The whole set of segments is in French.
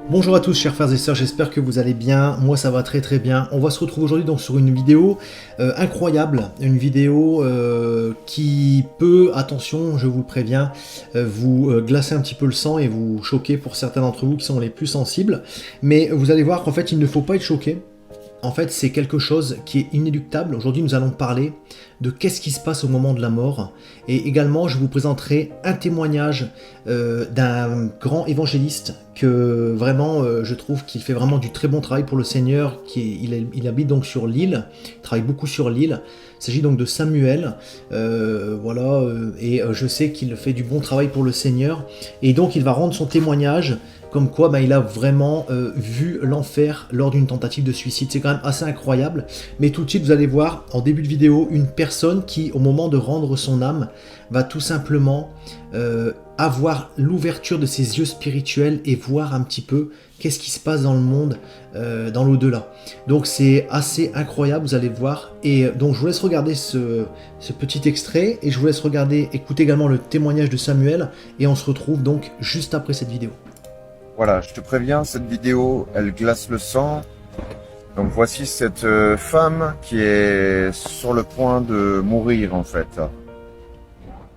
Bonjour à tous chers frères et sœurs, j'espère que vous allez bien, moi ça va très très bien. On va se retrouver aujourd'hui donc sur une vidéo incroyable, une vidéo qui peut, attention je vous le préviens, vous glacer un petit peu le sang et vous choquer pour certains d'entre vous qui sont les plus sensibles. Mais vous allez voir qu'en fait il ne faut pas être choqué. En fait, c'est quelque chose qui est inéluctable. Aujourd'hui, nous allons parler de qu'est-ce qui se passe au moment de la mort. Et également, je vous présenterai un témoignage d'un grand évangéliste que vraiment, je trouve qu'il fait vraiment du très bon travail pour le Seigneur. Il habite donc sur l'île, il travaille beaucoup sur l'île. Il s'agit donc de Samuel. Et je sais qu'il fait du bon travail pour le Seigneur. Et donc, il va rendre son témoignage comme quoi il a vraiment vu l'enfer lors d'une tentative de suicide. C'est quand même assez incroyable. Mais tout de suite, vous allez voir en début de vidéo une personne qui, au moment de rendre son âme, va tout simplement avoir l'ouverture de ses yeux spirituels et voir un petit peu qu'est-ce qui se passe dans le monde, dans l'au-delà. Donc c'est assez incroyable, vous allez voir. Et donc je vous laisse regarder ce petit extrait et je vous laisse écouter également le témoignage de Samuel. Et on se retrouve donc juste après cette vidéo. Voilà, je te préviens, cette vidéo, elle glace le sang. Donc voici cette femme qui est sur le point de mourir en fait.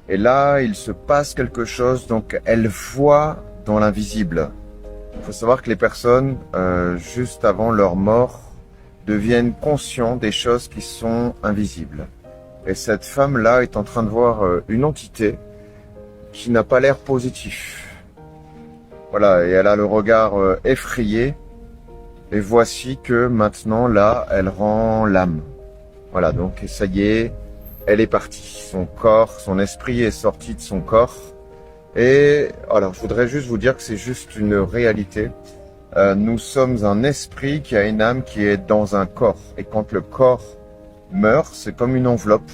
Et là, il se passe quelque chose, donc elle voit dans l'invisible. Il faut savoir que les personnes, juste avant leur mort, deviennent conscients des choses qui sont invisibles. Et cette femme-là est en train de voir une entité qui n'a pas l'air positif. Voilà, et elle a le regard effrayé. Et voici que maintenant, là, elle rend l'âme. Voilà, donc ça y est, elle est partie. Son corps, son esprit est sorti de son corps. Et alors, je voudrais juste vous dire que c'est juste une réalité. Nous sommes un esprit qui a une âme qui est dans un corps. Et quand le corps meurt, c'est comme une enveloppe.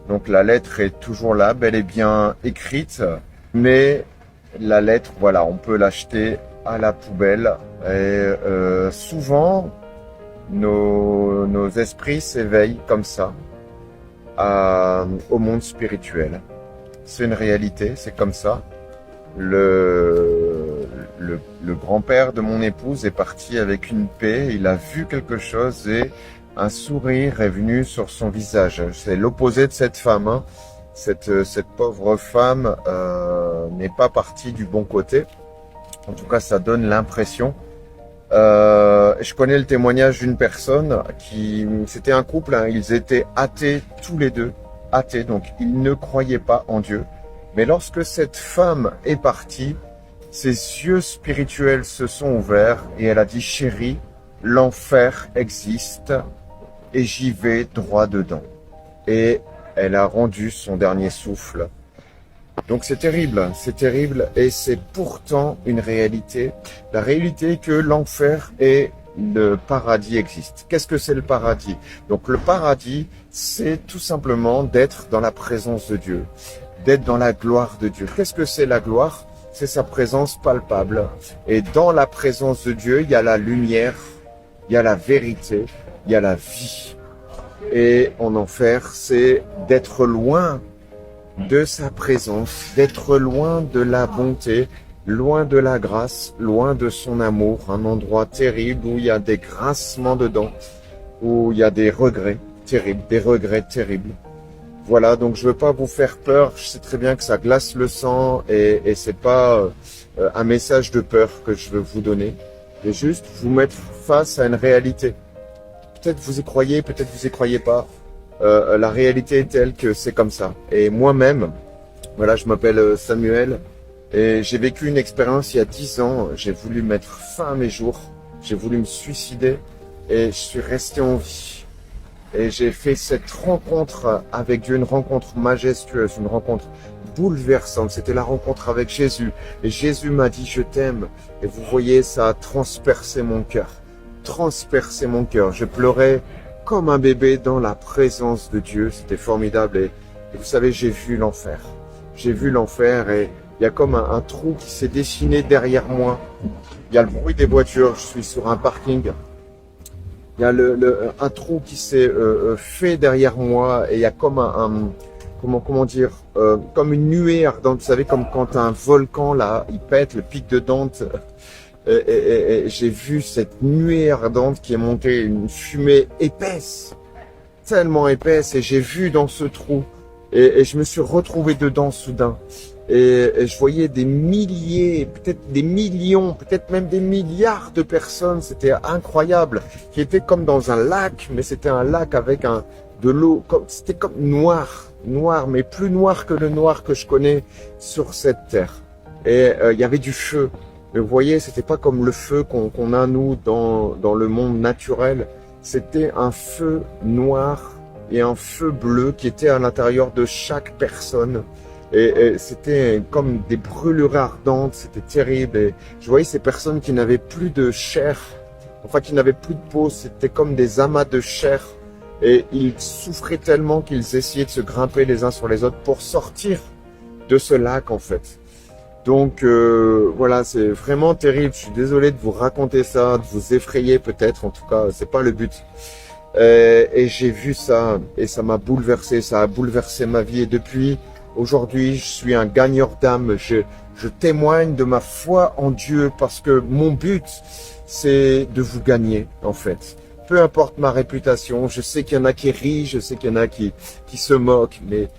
Donc la lettre est toujours là, bel et bien écrite, mais la lettre, voilà, on peut l'acheter à la poubelle. Et souvent, nos esprits s'éveillent comme ça au monde spirituel. C'est une réalité, c'est comme ça. Le grand-père de mon épouse est parti avec une paix, il a vu quelque chose et un sourire est venu sur son visage. C'est l'opposé de cette femme, hein. Cette pauvre femme n'est pas partie du bon côté. En tout cas, ça donne l'impression. Je connais le témoignage d'une personne c'était un couple, hein, ils étaient athées tous les deux, athées, donc ils ne croyaient pas en Dieu. Mais lorsque cette femme est partie, ses yeux spirituels se sont ouverts et elle a dit: chérie, l'enfer existe et j'y vais droit dedans. Et elle a rendu son dernier souffle. Donc c'est terrible et c'est pourtant une réalité. La réalité est que l'enfer et le paradis existent. Qu'est-ce que c'est le paradis? Donc le paradis, c'est tout simplement d'être dans la présence de Dieu, d'être dans la gloire de Dieu. Qu'est-ce que c'est la gloire? C'est sa présence palpable. Et dans la présence de Dieu, il y a la lumière, il y a la vérité, il y a la vie. Et en enfer, c'est d'être loin de sa présence, d'être loin de la bonté, loin de la grâce, loin de son amour, un endroit terrible où il y a des grincements de dents, où il y a des regrets terribles. Voilà, donc je veux pas vous faire peur, je sais très bien que ça glace le sang et c'est pas un message de peur que je veux vous donner, mais juste vous mettre face à une réalité. Peut-être vous y croyez, peut-être vous y croyez pas. La réalité est telle que c'est comme ça. Et moi-même, voilà, je m'appelle Samuel et j'ai vécu une expérience il y a 10 ans. J'ai voulu mettre fin à mes jours, j'ai voulu me suicider et je suis resté en vie. Et j'ai fait cette rencontre avec Dieu, une rencontre majestueuse, une rencontre bouleversante. C'était la rencontre avec Jésus. Et Jésus m'a dit: je t'aime. Et vous voyez, ça a transpercé mon cœur. Transpercé mon cœur. Je pleurais comme un bébé dans la présence de Dieu. C'était formidable. Et vous savez, j'ai vu l'enfer. J'ai vu l'enfer et il y a comme un trou qui s'est dessiné derrière moi. Il y a le bruit des voitures. Je suis sur un parking. Il y a un trou qui s'est fait derrière moi et il y a comme comment dire, comme une nuée ardente. Vous savez, comme quand un volcan là, il pète, le pic de Dante, Et j'ai vu cette nuée ardente qui est montée, une fumée épaisse, tellement épaisse, et j'ai vu dans ce trou, et je me suis retrouvé dedans soudain. Et je voyais des milliers, peut-être des millions, peut-être même des milliards de personnes. C'était incroyable, qui étaient comme dans un lac, mais c'était un lac avec de l'eau, c'était comme noir, mais plus noir que le noir que je connais sur cette terre. Et il y avait du feu. Mais vous voyez, c'était pas comme le feu qu'on a nous dans le monde naturel. C'était un feu noir et un feu bleu qui était à l'intérieur de chaque personne. Et c'était comme des brûlures ardentes, c'était terrible. Et je voyais ces personnes qui n'avaient plus de chair, enfin qui n'avaient plus de peau, c'était comme des amas de chair. Et ils souffraient tellement qu'ils essayaient de se grimper les uns sur les autres pour sortir de ce lac en fait. Donc voilà, c'est vraiment terrible. Je suis désolé de vous raconter ça, de vous effrayer peut-être. En tout cas, c'est pas le but. Et j'ai vu ça et ça m'a bouleversé. Ça a bouleversé ma vie. Et depuis aujourd'hui, je suis un gagneur d'âme. Je témoigne de ma foi en Dieu parce que mon but, c'est de vous gagner en fait. Peu importe ma réputation. Je sais qu'il y en a qui rient, je sais qu'il y en a qui se moquent, mais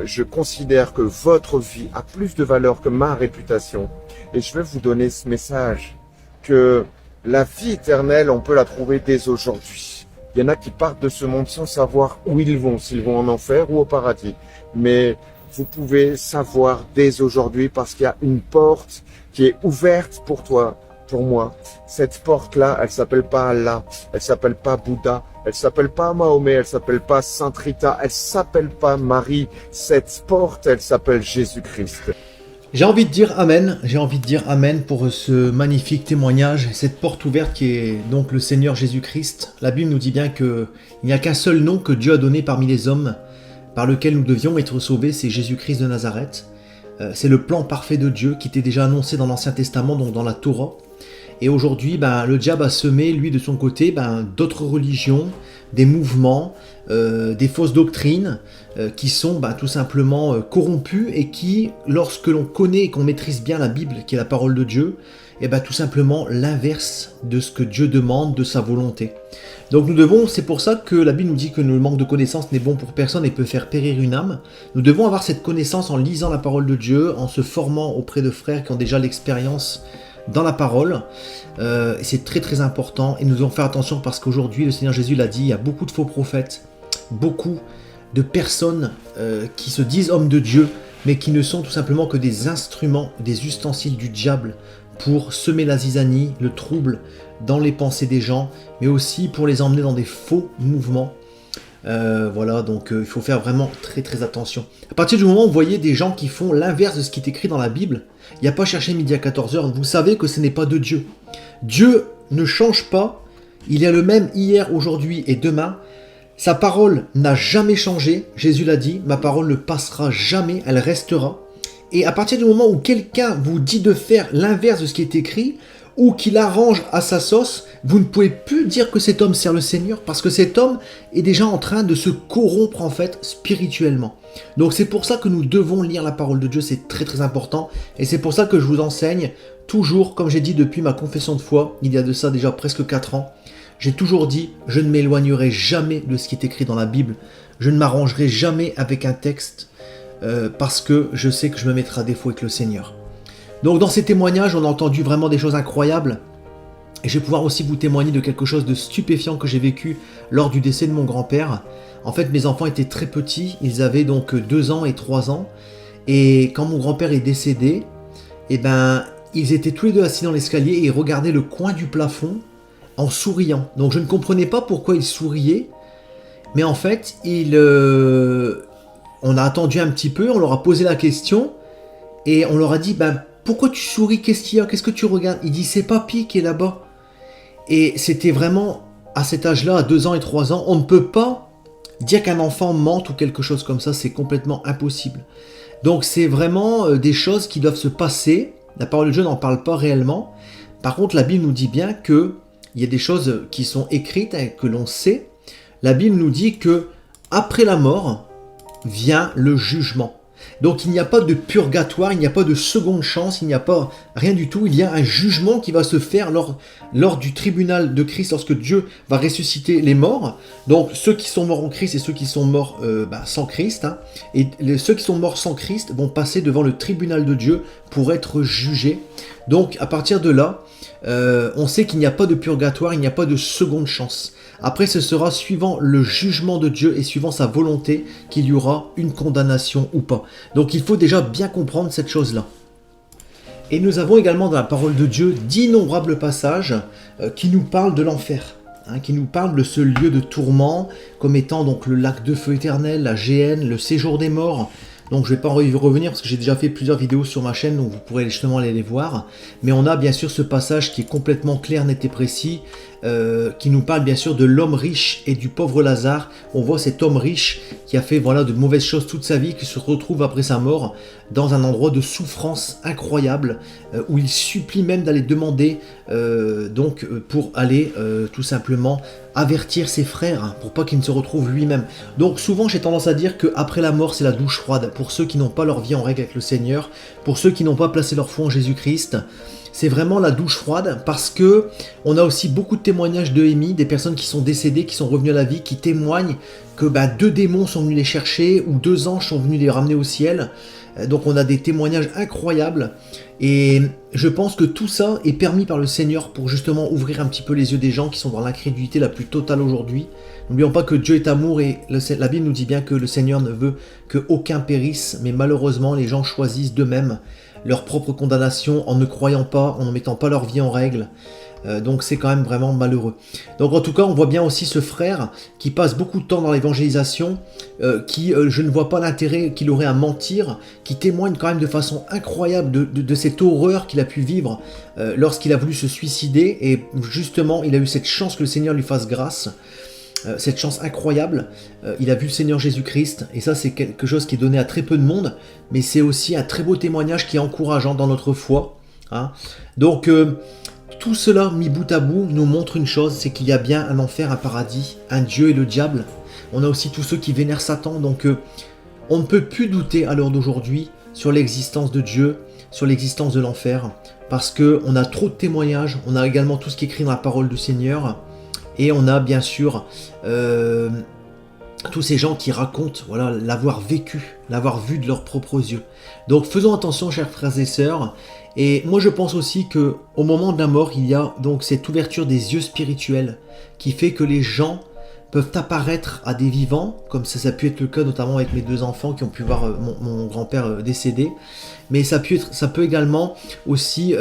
je considère que votre vie a plus de valeur que ma réputation. Et je vais vous donner ce message, que la vie éternelle, on peut la trouver dès aujourd'hui. Il y en a qui partent de ce monde sans savoir où ils vont, s'ils vont en enfer ou au paradis. Mais vous pouvez savoir dès aujourd'hui parce qu'il y a une porte qui est ouverte pour toi, pour moi. Cette porte-là, elle s'appelle pas Allah, elle s'appelle pas Bouddha, elle s'appelle pas Mahomet, elle s'appelle pas Sainte Rita, elle s'appelle pas Marie. Cette porte, elle s'appelle Jésus-Christ. J'ai envie de dire Amen pour ce magnifique témoignage, cette porte ouverte qui est donc le Seigneur Jésus-Christ. La Bible nous dit bien qu'il n'y a qu'un seul nom que Dieu a donné parmi les hommes, par lequel nous devions être sauvés, c'est Jésus-Christ de Nazareth. C'est le plan parfait de Dieu qui était déjà annoncé dans l'Ancien Testament, donc dans la Torah. Et aujourd'hui, le diable a semé, lui, de son côté, d'autres religions, des mouvements, des fausses doctrines qui sont tout simplement corrompues et qui, lorsque l'on connaît et qu'on maîtrise bien la Bible, qui est la parole de Dieu, tout simplement l'inverse de ce que Dieu demande, de sa volonté. Donc c'est pour ça que la Bible nous dit que le manque de connaissance n'est bon pour personne et peut faire périr une âme. Nous devons avoir cette connaissance en lisant la parole de Dieu, en se formant auprès de frères qui ont déjà l'expérience dans la parole. C'est très très important et nous devons faire attention parce qu'aujourd'hui, le Seigneur Jésus l'a dit, il y a beaucoup de faux prophètes, beaucoup de personnes qui se disent hommes de Dieu, mais qui ne sont tout simplement que des instruments, des ustensiles du diable pour semer la zizanie, le trouble dans les pensées des gens, mais aussi pour les emmener dans des faux mouvements. Voilà, donc il faut faire vraiment très très attention. À partir du moment où vous voyez des gens qui font l'inverse de ce qui est écrit dans la Bible, il n'y a pas cherché midi à 14h, vous savez que ce n'est pas de Dieu. Dieu ne change pas, il est le même hier, aujourd'hui et demain. Sa parole n'a jamais changé, Jésus l'a dit, ma parole ne passera jamais, elle restera. Et à partir du moment où quelqu'un vous dit de faire l'inverse de ce qui est écrit, ou qu'il arrange à sa sauce, vous ne pouvez plus dire que cet homme sert le Seigneur, parce que cet homme est déjà en train de se corrompre en fait spirituellement. Donc c'est pour ça que nous devons lire la parole de Dieu, c'est très très important, et c'est pour ça que je vous enseigne toujours, comme j'ai dit depuis ma confession de foi, il y a de ça déjà presque 4 ans, j'ai toujours dit, je ne m'éloignerai jamais de ce qui est écrit dans la Bible, je ne m'arrangerai jamais avec un texte, parce que je sais que je me mettrai à défaut avec le Seigneur. Donc dans ces témoignages, on a entendu vraiment des choses incroyables, et je vais pouvoir aussi vous témoigner de quelque chose de stupéfiant que j'ai vécu lors du décès de mon grand-père. En fait, mes enfants étaient très petits, ils avaient donc 2 ans et 3 ans, et quand mon grand-père est décédé, ils étaient tous les deux assis dans l'escalier et ils regardaient le coin du plafond en souriant. Donc je ne comprenais pas pourquoi ils souriaient, mais en fait, on a attendu un petit peu, on leur a posé la question, et on leur a dit, pourquoi tu souris, qu'est-ce qu'il y a, qu'est-ce que tu regardes? Il dit, c'est papy qui est là-bas. Et c'était vraiment, à cet âge-là, à 2 ans et 3 ans, on ne peut pas dire qu'un enfant mente ou quelque chose comme ça, c'est complètement impossible. Donc c'est vraiment des choses qui doivent se passer, la parole de Dieu n'en parle pas réellement. Par contre, la Bible nous dit bien qu'il y a des choses qui sont écrites et que l'on sait. La Bible nous dit que après la mort vient le jugement. Donc il n'y a pas de purgatoire, il n'y a pas de seconde chance, il n'y a pas rien du tout. Il y a un jugement qui va se faire lors du tribunal de Christ, lorsque Dieu va ressusciter les morts. Donc ceux qui sont morts en Christ et ceux qui sont morts sans Christ. Hein. Et ceux qui sont morts sans Christ vont passer devant le tribunal de Dieu pour être jugés. Donc à partir de là, on sait qu'il n'y a pas de purgatoire, il n'y a pas de seconde chance. Après, ce sera suivant le jugement de Dieu et suivant sa volonté qu'il y aura une condamnation ou pas. Donc il faut déjà bien comprendre cette chose-là. Et nous avons également dans la parole de Dieu d'innombrables passages qui nous parlent de l'enfer, hein, qui nous parlent de ce lieu de tourment comme étant donc le lac de feu éternel, la géhenne, le séjour des morts. Donc je ne vais pas y revenir parce que j'ai déjà fait plusieurs vidéos sur ma chaîne, donc vous pourrez justement aller les voir. Mais on a bien sûr ce passage qui est complètement clair, net et précis, qui nous parle bien sûr de l'homme riche et du pauvre Lazare. On voit cet homme riche qui a fait de mauvaises choses toute sa vie, qui se retrouve après sa mort dans un endroit de souffrance incroyable, où il supplie même d'aller demander pour aller tout simplement avertir ses frères pour pas qu'il ne se retrouve lui-même. Donc souvent j'ai tendance à dire qu'après la mort c'est la douche froide pour ceux qui n'ont pas leur vie en règle avec le Seigneur, pour ceux qui n'ont pas placé leur foi en Jésus-Christ. C'est vraiment la douche froide parce que on a aussi beaucoup de témoignages de Émi, des personnes qui sont décédées, qui sont revenues à la vie, qui témoignent que 2 démons sont venus les chercher ou 2 anges sont venus les ramener au ciel. Donc on a des témoignages incroyables et je pense que tout ça est permis par le Seigneur pour justement ouvrir un petit peu les yeux des gens qui sont dans l'incrédulité la plus totale aujourd'hui. N'oublions pas que Dieu est amour et la Bible nous dit bien que le Seigneur ne veut qu'aucun périsse, mais malheureusement les gens choisissent d'eux-mêmes leur propre condamnation en ne croyant pas, en ne mettant pas leur vie en règle. Donc c'est quand même vraiment malheureux. Donc en tout cas on voit bien aussi ce frère qui passe beaucoup de temps dans l'évangélisation, je ne vois pas l'intérêt qu'il aurait à mentir, qui témoigne quand même de façon incroyable de cette horreur qu'il a pu vivre lorsqu'il a voulu se suicider, et justement il a eu cette chance que le Seigneur lui fasse grâce. Cette chance incroyable, il a vu le Seigneur Jésus-Christ, et ça c'est quelque chose qui est donné à très peu de monde, mais c'est aussi un très beau témoignage qui est encourageant dans notre foi. Hein. Donc tout cela mis bout à bout nous montre une chose, c'est qu'il y a bien un enfer, un paradis, un Dieu et le diable. On a aussi tous ceux qui vénèrent Satan, donc on ne peut plus douter à l'heure d'aujourd'hui sur l'existence de Dieu, sur l'existence de l'enfer, parce qu'on a trop de témoignages, on a également tout ce qui est écrit dans la parole du Seigneur. Et on a bien sûr tous ces gens qui racontent l'avoir vécu, l'avoir vu de leurs propres yeux. Donc faisons attention, chers frères et sœurs. Et moi je pense aussi qu'au moment de la mort, il y a donc cette ouverture des yeux spirituels qui fait que les gens peuvent apparaître à des vivants, comme ça a pu être le cas notamment avec mes 2 enfants qui ont pu voir mon grand-père décédé. Mais ça peut également aussi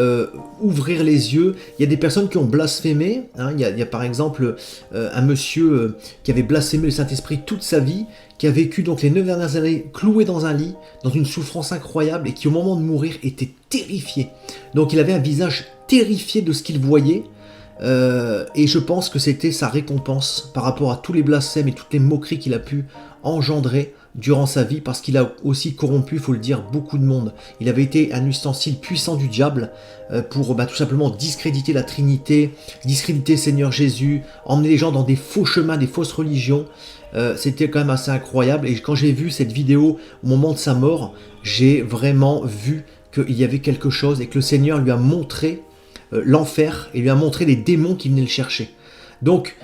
ouvrir les yeux. Il y a des personnes qui ont blasphémé. Hein. Il y a par exemple un monsieur qui avait blasphémé le Saint-Esprit toute sa vie, qui a vécu donc les 9 dernières années cloué dans un lit, dans une souffrance incroyable, et qui au moment de mourir était terrifié. Donc il avait un visage terrifié de ce qu'il voyait. Et je pense que c'était sa récompense par rapport à tous les blasphèmes et toutes les moqueries qu'il a pu engendrer durant sa vie, parce qu'il a aussi corrompu, il faut le dire, beaucoup de monde. Il avait été un ustensile puissant du diable pour tout simplement discréditer la Trinité, discréditer le Seigneur Jésus, emmener les gens dans des faux chemins, des fausses religions. C'était quand même assez incroyable, et quand j'ai vu cette vidéo au moment de sa mort, j'ai vraiment vu qu'il y avait quelque chose et que le Seigneur lui a montré l'enfer et lui a montré les démons qui venaient le chercher. Donc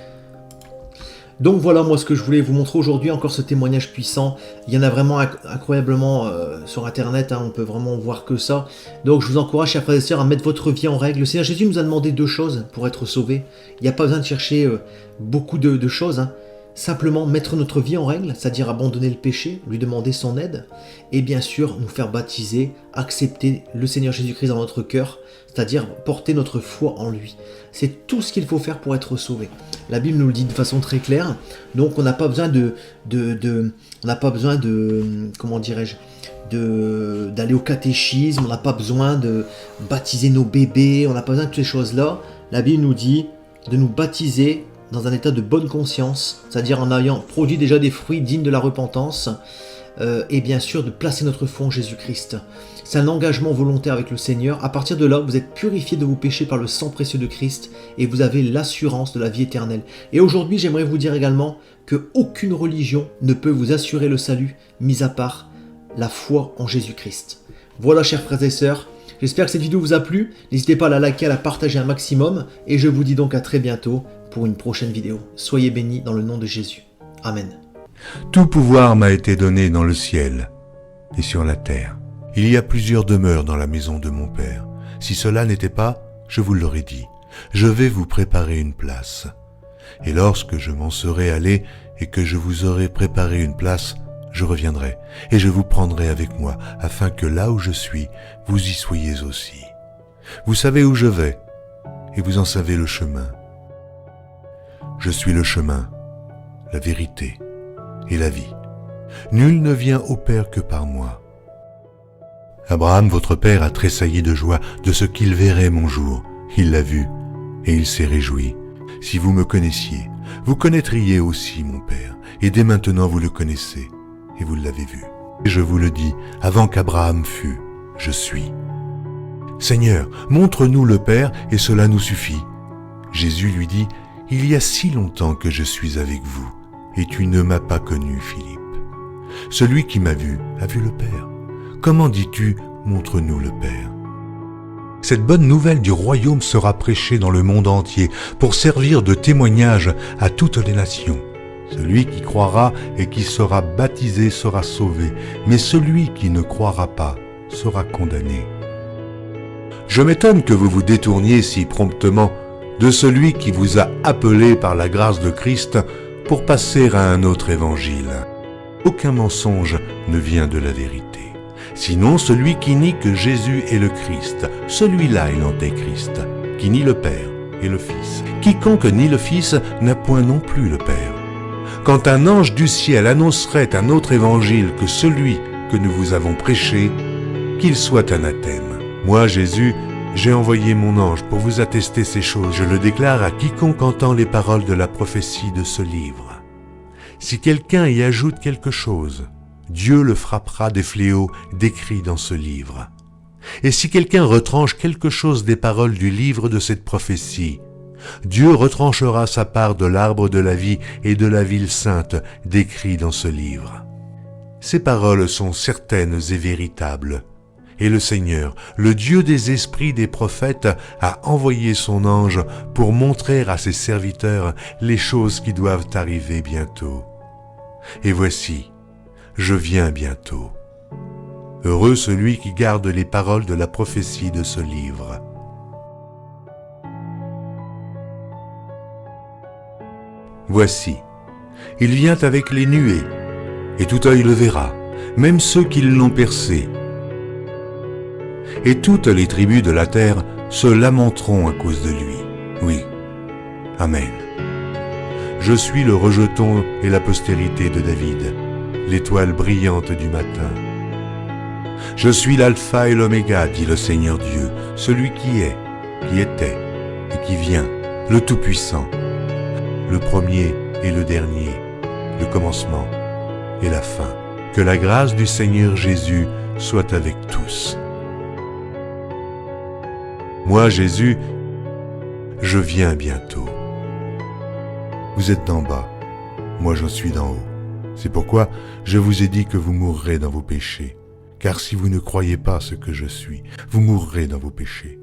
voilà moi ce que je voulais vous montrer aujourd'hui, encore ce témoignage puissant. Il y en a vraiment incroyablement sur internet, hein, on peut vraiment voir que ça. Donc je vous encourage, chers frères et sœurs, à mettre votre vie en règle. Le Seigneur Jésus nous a demandé 2 choses pour être sauvés. Il n'y a pas besoin de chercher beaucoup de choses, hein. Simplement mettre notre vie en règle, c'est-à-dire abandonner le péché, lui demander son aide, et bien sûr nous faire baptiser, accepter le Seigneur Jésus-Christ dans notre cœur, c'est-à-dire porter notre foi en lui. C'est tout ce qu'il faut faire pour être sauvé. La Bible nous le dit de façon très claire, donc on n'a pas besoin comment dirais-je, d'aller au catéchisme, on n'a pas besoin de baptiser nos bébés, on n'a pas besoin de toutes ces choses-là. La Bible nous dit de nous baptiser dans un état de bonne conscience, c'est-à-dire en ayant produit déjà des fruits dignes de la repentance, et bien sûr de placer notre foi en Jésus-Christ. C'est un engagement volontaire avec le Seigneur. À partir de là, vous êtes purifiés de vos péchés par le sang précieux de Christ, et vous avez l'assurance de la vie éternelle. Et aujourd'hui, j'aimerais vous dire également qu'aucune religion ne peut vous assurer le salut, mis à part la foi en Jésus-Christ. Voilà, chers frères et sœurs, j'espère que cette vidéo vous a plu. N'hésitez pas à la liker, à la partager un maximum. Et je vous dis donc à très bientôt pour une prochaine vidéo. Soyez bénis dans le nom de Jésus. Amen. Tout pouvoir m'a été donné dans le ciel et sur la terre. Il y a plusieurs demeures dans la maison de mon Père. Si cela n'était pas, je vous l'aurais dit. Je vais vous préparer une place. Et lorsque je m'en serai allé et que je vous aurai préparé une place, je reviendrai et je vous prendrai avec moi, afin que là où je suis, vous y soyez aussi. Vous savez où je vais, et vous en savez le chemin. Je suis le chemin, la vérité et la vie. Nul ne vient au Père que par moi. Abraham, votre père, a tressailli de joie de ce qu'il verrait mon jour. Il l'a vu, et il s'est réjoui. Si vous me connaissiez, vous connaîtriez aussi mon Père, et dès maintenant vous le connaissez, et vous l'avez vu. Et je vous le dis, avant qu'Abraham fût, je suis. Seigneur, montre-nous le Père, et cela nous suffit. Jésus lui dit, il y a si longtemps que je suis avec vous, et tu ne m'as pas connu, Philippe. Celui qui m'a vu a vu le Père. Comment dis-tu, montre-nous le Père? Cette bonne nouvelle du royaume sera prêchée dans le monde entier pour servir de témoignage à toutes les nations. Celui qui croira et qui sera baptisé sera sauvé, mais celui qui ne croira pas sera condamné. Je m'étonne que vous vous détourniez si promptement de celui qui vous a appelé par la grâce de Christ pour passer à un autre évangile. Aucun mensonge ne vient de la vérité. Sinon celui qui nie que Jésus est le Christ, celui-là est l'antéchrist, qui nie le Père et le Fils. Quiconque nie le Fils n'a point non plus le Père. Quand un ange du ciel annoncerait un autre évangile que celui que nous vous avons prêché, qu'il soit anathème. Moi, Jésus, j'ai envoyé mon ange pour vous attester ces choses. Je le déclare à quiconque entend les paroles de la prophétie de ce livre. Si quelqu'un y ajoute quelque chose, Dieu le frappera des fléaux décrits dans ce livre. Et si quelqu'un retranche quelque chose des paroles du livre de cette prophétie, Dieu retranchera sa part de l'arbre de la vie et de la ville sainte décrits dans ce livre. Ces paroles sont certaines et véritables. Et le Seigneur, le Dieu des esprits des prophètes, a envoyé son ange pour montrer à ses serviteurs les choses qui doivent arriver bientôt. Et voici, je viens bientôt. Heureux celui qui garde les paroles de la prophétie de ce livre. Voici, il vient avec les nuées, et tout œil le verra, même ceux qui l'ont percé. Et toutes les tribus de la terre se lamenteront à cause de lui. Oui, Amen. Je suis le rejeton et la postérité de David, l'étoile brillante du matin. Je suis l'alpha et l'oméga, dit le Seigneur Dieu, celui qui est, qui était et qui vient, le Tout-Puissant, le premier et le dernier, le commencement et la fin. Que la grâce du Seigneur Jésus soit avec tous. Moi, Jésus, je viens bientôt. Vous êtes d'en bas, moi je suis d'en haut. C'est pourquoi je vous ai dit que vous mourrez dans vos péchés. Car si vous ne croyez pas ce que je suis, vous mourrez dans vos péchés.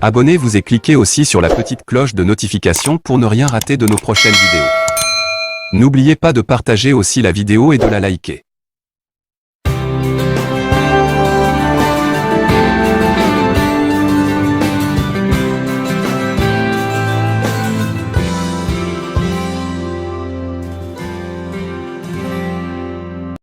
Abonnez-vous et cliquez aussi sur la petite cloche de notification pour ne rien rater de nos prochaines vidéos. N'oubliez pas de partager aussi la vidéo et de la liker.